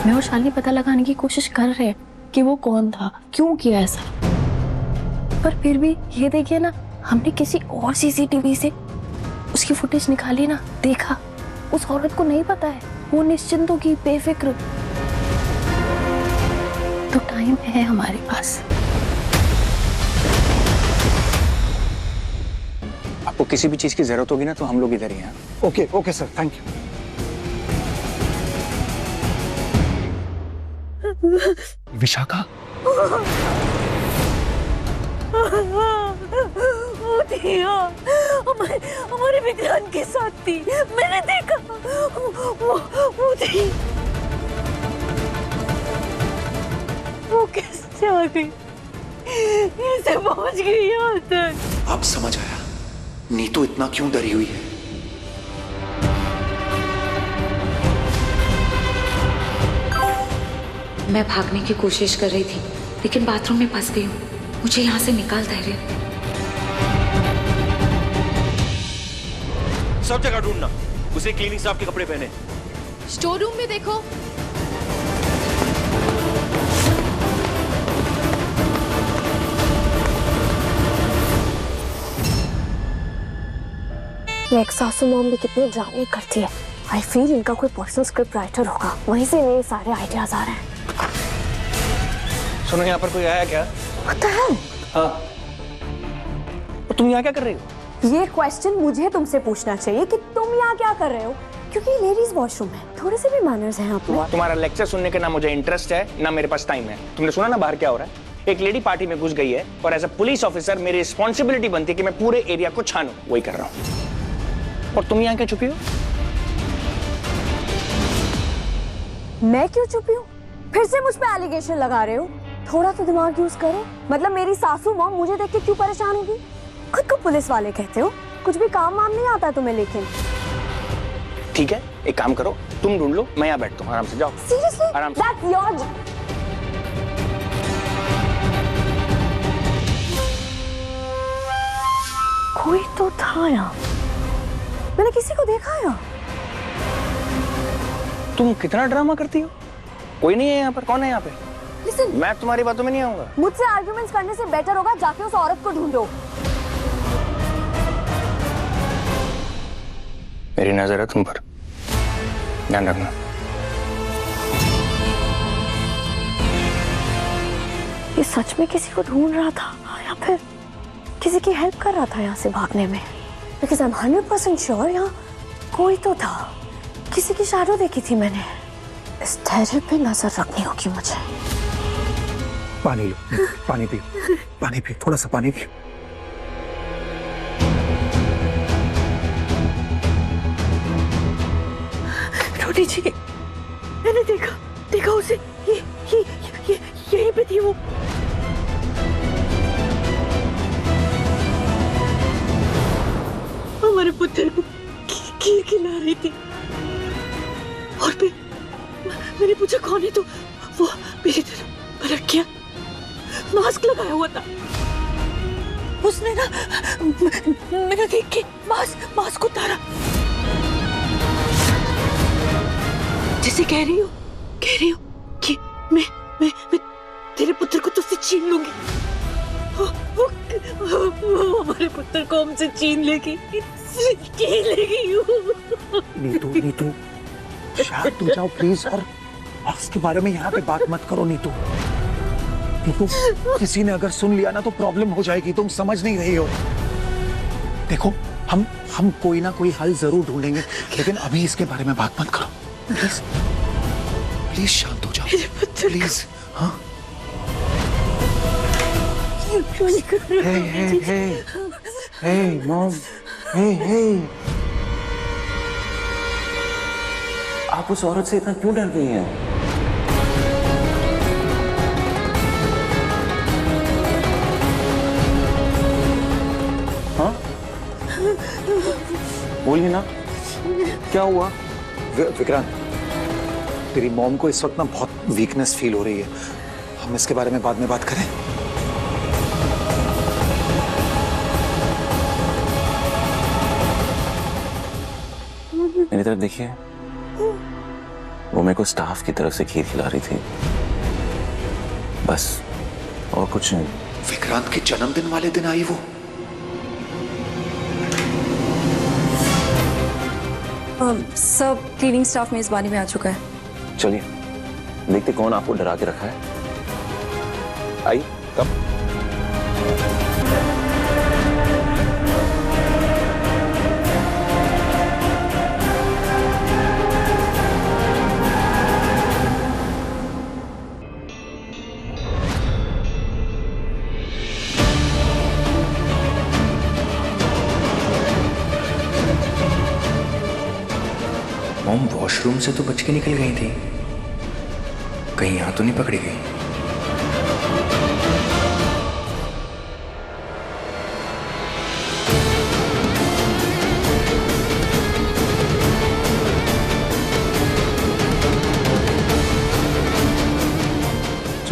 मैं और शालिनी पता लगाने की कोशिश कर रहे हैं कि वो कौन था, क्यों किया ऐसा। पर फिर भी ये देखिए ना, हमने किसी और सीसीटीवी से उसकी फुटेज निकाली ना, देखा उस औरत को नहीं पता है, वो निश्चिंत होगी, बेफिक्र। तो टाइम है हमारे पास। आपको किसी भी चीज की जरूरत होगी ना तो हम लोग इधर ही हैं। Okay okay sir, thank you. Vishakha, वो थी, हमारे विज्ञान के साथ थी, मैंने देखा, वो थी। वो कैसे आ गई, कैसे पहुंच गई यहाँ तक? अब समझ आया नीतू इतना क्यों डरी हुई है। मैं भागने की कोशिश कर रही थी लेकिन बाथरूम में फंस गई हूँ। मुझे यहाँ से निकाल धैर्य। सब जगह ढूंढना, उसे क्लीनिंग स्टाफ के कपड़े पहने। स्टोर रूम में देखो। ये एक सासू मॉम भी कितने ड्रामे करती है। आई फील इनका कोई पर्सनल स्क्रिप्ट राइटर होगा, वहीं से इन्हें सारे आइडियाज आ रहे हैं। सुनो, यहाँ पर कोई आया क्या? What the hell? हाँ, तो तुम यहाँ क्या कर रही हो? ये क्वेश्चन मुझे तुमसे पूछना चाहिए कि तुम यहाँ क्या कर रहे हो, क्योंकि लेडीज वॉशरूम है, थोड़े से भी मैनर्स हैं आप में। तुम्हारा लेक्चर सुनने के ना मुझे इंटरेस्ट है ना मेरे पास टाइम है। तुमने सुना ना बाहर क्या हो रहा है? एक लेडी पार्टी में घुस गई है और एज अ पुलिस ऑफिसर मेरी रिस्पॉन्सिबिलिटी बनती है कि मैं पूरे एरिया को छानूं, वही कर रहा हूँ। और तुम यहाँ क्या छुपी हो? मैं क्यों छुपी हूँ? फिर से मुझ पे एलिगेशन लगा रहे हो? थोड़ा तो दिमाग यूज करो। मतलब मेरी सासू माँ मुझे देख के क्यों परेशान होगी? खुद को पुलिस वाले कहते हो, कुछ भी काम वाम नहीं आता तुम्हें। लेकिन ठीक है, एक काम करो, तुम ढूंढ लो, मैं यहाँ बैठता हूँ, आराम से जाओ। सीरियसली? आराम से। That's your... कोई तो था यहाँ, मैंने किसी को देखा यहाँ। तुम कितना ड्रामा करती हो? कोई नहीं है यहाँ पर। कौन है यहाँ पे? Listen, मैं तुम्हारी बातों में नहीं आऊंगा। मुझसे आर्ग्यूमेंट्स करने से बेटर होगा जाके उस औरत को ढूंढो। मेरी नजर है तुम पर, ध्यान रखना। ये सच में किसी को ढूंढ रहा था या फिर किसी की हेल्प कर रहा था यहाँ से भागने में? Because I'm 100% sure यहाँ कोई तो था, किसी की शैडो देखी थी मैंने। इस धैर्य पे नजर रखनी होगी मुझे। पानी लो, पानी पियो, पानी पियो, थोड़ा सा पानी पियो। रोटी जी, मैंने देखा उसे, ये यहीं पे थी वो। हमारे पुत्र को खीर खिला रही थी और फिर मैंने पूछा कौन है, तो वो मेरी तरफ पलट गया, मास्क लगाया हुआ था। उसने ना मैंने देख के मास्क उतारा, जिसे कह रही हो कि मैं तेरे पुत्र को तुझसे छीन लूंगी। वो हमारे पुत्र को हमसे छीन लेगी। नीतू, शांत हो जाओ प्लीज, और उसके बारे में यहाँ पे बात मत करो। नीतू, किसी ने अगर सुन लिया ना तो प्रॉब्लम हो जाएगी। तुम समझ नहीं रही हो। देखो, हम कोई ना कोई हल जरूर ढूंढेंगे, लेकिन अभी इसके बारे में बात मत करो। प्लीज शांत हो जाओ, प्लीज। हाँ, hey, mom, hey. आप उस औरत से इतना क्यों डर गई हैं? हाँ? बोलिए ना, क्या हुआ? विक्रांत, तेरी मॉम को इस वक्त ना बहुत वीकनेस फील हो रही है। हम इसके बारे में बाद में बात करें। मेरी तरफ देखिए। वो मेरे को स्टाफ की तरफ से खीर खिला रही थी, बस, और कुछ नहीं। विक्रांत के जन्मदिन वाले दिन आई वो? सब क्लीनिंग स्टाफ मेजबानी में आ चुका है। चलिए देखते कौन आपको डरा के रखा है। आई कब? मॉम वॉशरूम से तो बच के निकल गई थी, कहीं यहां तो नहीं पकड़ी गई?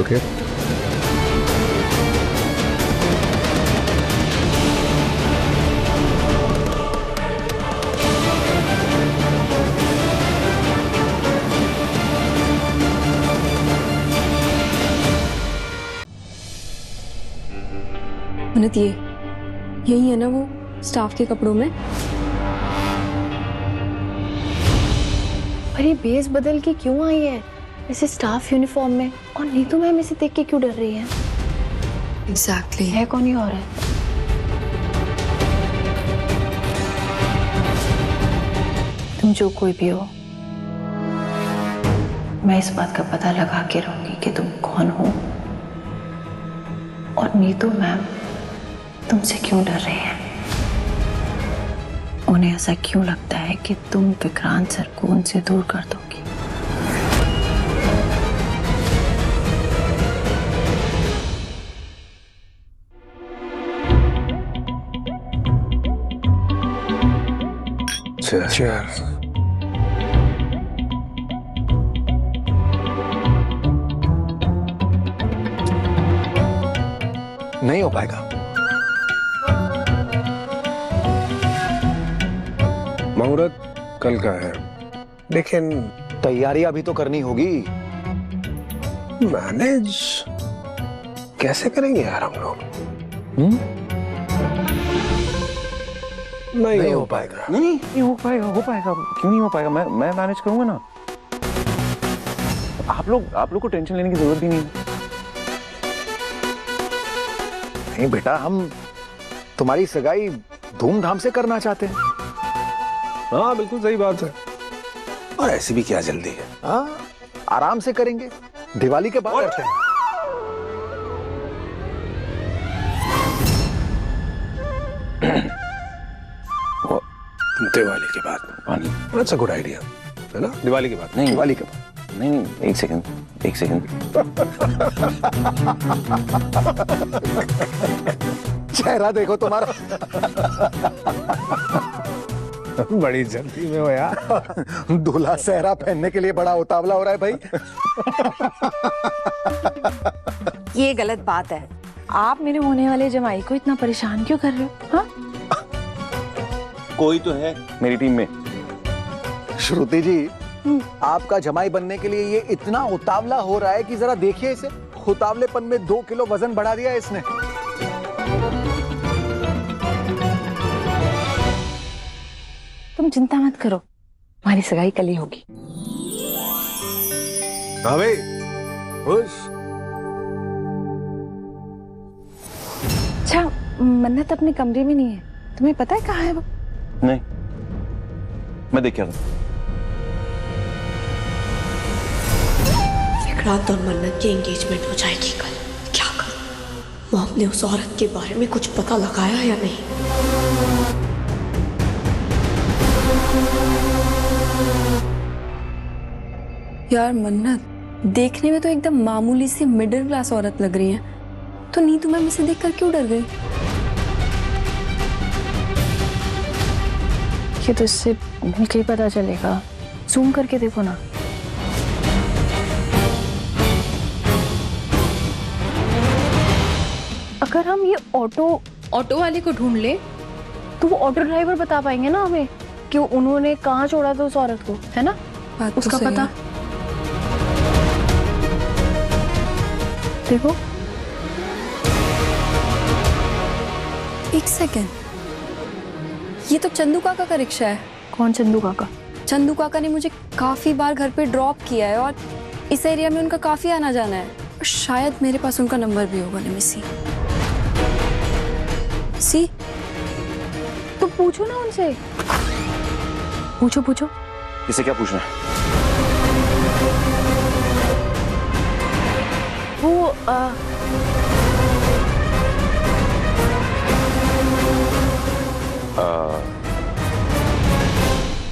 ओके मन्नत, यही है ना वो स्टाफ के कपड़ों में? अरे बेस बदल के क्यों आई है ऐसे स्टाफ यूनिफॉर्म में? और नीतू मैम इसे देख के क्यों डर रही है? एग्जैक्टली है कौन ही और है? तुम जो कोई भी हो, मैं इस बात का पता लगा के रहूंगी कि तुम कौन हो और नीतू मैम तुमसे क्यों डर रहे हैं। उन्हें ऐसा क्यों लगता है कि तुम विक्रांत सर को उनसे दूर कर दोगी? Cheers. नहीं हो पाएगा। मुहूर्त कल का है, लेकिन तैयारी अभी तो करनी होगी। मैनेज कैसे करेंगे यार हम लोग? नहीं हो पाएगा। नहीं हो पाएगा, हो पाएगा, क्यों नहीं हो पाएगा? मैं मैनेज करूंगा ना। आप लोग को टेंशन लेने की जरूरत भी नहीं है। नहीं बेटा, हम तुम्हारी सगाई धूमधाम से करना चाहते हैं। हाँ बिल्कुल सही बात है, और ऐसी भी क्या जल्दी है? हाँ, आराम से करेंगे, दिवाली के बाद करते हैं। दिवाली के बाद? दैट्स अ गुड आइडिया, है ना? दिवाली के बाद? नहीं, दिवाली के बाद। नहीं, एक सेकंड। चेहरा देखो तुम्हारा। बड़ी जल्दी में हो यार। दूल्हा सहरा पहनने के लिए बड़ा उतावला हो रहा है भाई। ये गलत बात है। आप मेरे होने वाले जमाई को इतना परेशान क्यों कर रहे हो? हाँ? कोई तो है मेरी टीम में। श्रुति जी, आपका जमाई बनने के लिए ये इतना उतावला हो रहा है कि जरा देखिए इसे। उतावलेपन में 2 किलो वजन बढ़ा दिया है इसने। तुम चिंता मत करो, हमारी सगाई कल ही होगी। हाँ भाई, खुश? अच्छा, मन्नत अपने कमरे में नहीं है, तुम्हें पता है कहाँ है वो? नहीं, मैं देख के आता हूं। विक्रांत और मन्नत की एंगेजमेंट हो जाएगी कल। क्या करूं? मॉम ने उस औरत के बारे में कुछ पता लगाया या नहीं? यार मन्नत, देखने में तो एकदम मामूली सी मिडिल क्लास औरत लग रही है, तो नीतू मैम इसे देखकर क्यों डर गई? ये तो इससे मिलकर ही पता चलेगा। जूम करके देखो ना। अगर हम ये ऑटो वाले को ढूंढ ले तो वो ऑटो ड्राइवर बता पाएंगे ना हमें कि उन्होंने कहाँ छोड़ा था उस औरत को, है ना? बात उसका तो सही पता है। देखो, एक सेकेंड, ये तो चंदू काका का रिक्शा है। कौन चंदू काका? चंदू काका ने मुझे काफी बार घर पे ड्रॉप किया है और इस एरिया में उनका काफी आना जाना है। और शायद मेरे पास उनका नंबर भी होगा। निमिसी सी, तो पूछो ना उनसे, पूछो पूछो। इसे क्या पूछना है? वो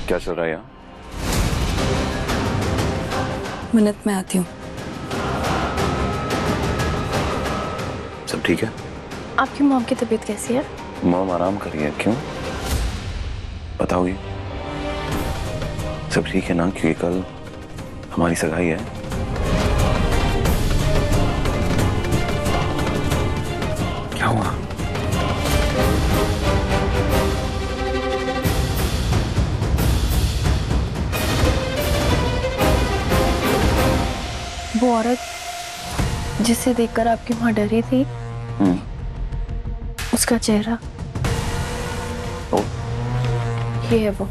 क्या चल रहा है यहाँ? मिनट में आती हूँ। सब ठीक है? आपकी मॉम की तबीयत कैसी है? मॉम आराम कर रही है। क्यों बताओगी? सब ठीक है ना? क्योंकि कल हमारी सगाई है। क्या हुआ? वो औरत जिसे देखकर आपकी माँ डरी थी, उसका चेहरा, ओ, ये है वो।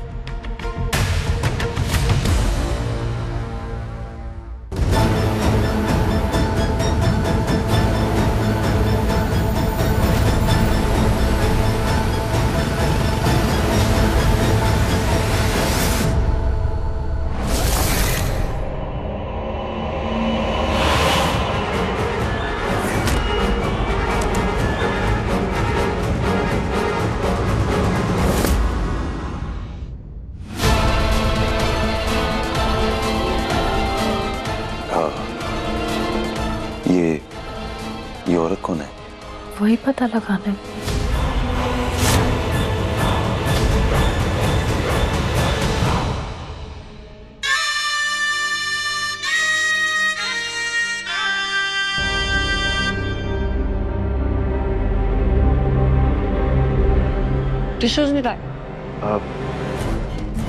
ये औरत कौन है? वही पता लगाना है। टिश्यूज निकाल।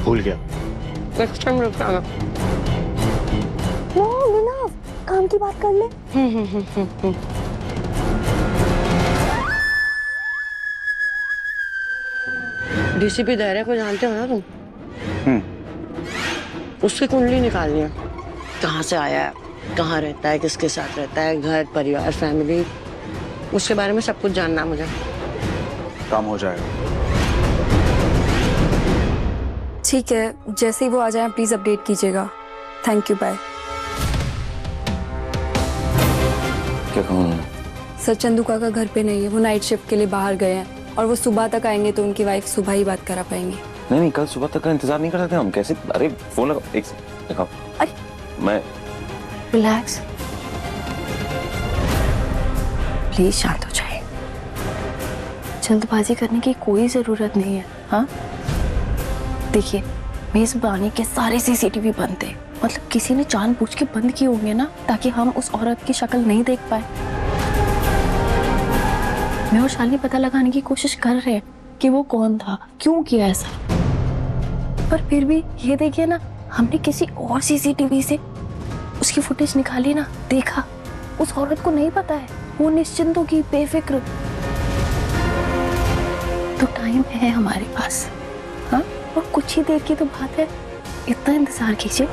भूल गया। नेक्स्ट टाइम रख आना। काम की बात कर ले। डीसीपी धैर्य को जानते हो ना तुम? उसकी कुंडली निकालनी है। कहाँ से आया है, कहाँ रहता है, किसके साथ रहता है, घर परिवार फैमिली, उसके बारे में सब कुछ जानना है मुझे। काम हो जाएगा। ठीक है, जैसे ही वो आ जाए प्लीज अपडेट कीजिएगा। Thank you, bye. क्या कहूँ उन्होंने? सर, चंदू काका घर पे नहीं है, वो नाइट शिफ्ट के लिए बाहर गए हैं और वो सुबह तक आएंगे तो उनकी वाइफ सुबह ही बात करा पाएंगी। नहीं, कल सुबह तक का इंतजार नहीं कर सकते हम। कैसे? अरे फोन लगाओ, एक दिखाओ। अरे मैं रिलैक्स, प्लीज शांत हो जाए। जल्दबाजी करने की कोई जरूरत नहीं है। हाँ, देखिए, मेजबानी के सारे सीसीटीवी बंद थे। मतलब किसी ने जानबूझ के बंद किए होंगे ना, ताकि हम उस औरत की शक्ल नहीं देख पाए। मैं और शालिनी पता लगाने की कोशिश कर रहे हैं कि वो कौन था, क्यों किया ऐसा। पर फिर भी ये देखिए ना, हमने किसी और सीसीटीवी से उसकी फुटेज निकाली ना, देखा, उस औरत को नहीं पता है, वो निश्चिंत होगी, बेफिक्र। तो टाइम है हमारे पास। हाँ, और कुछ ही देर की तो बात है, इतना इंतजार कीजिए।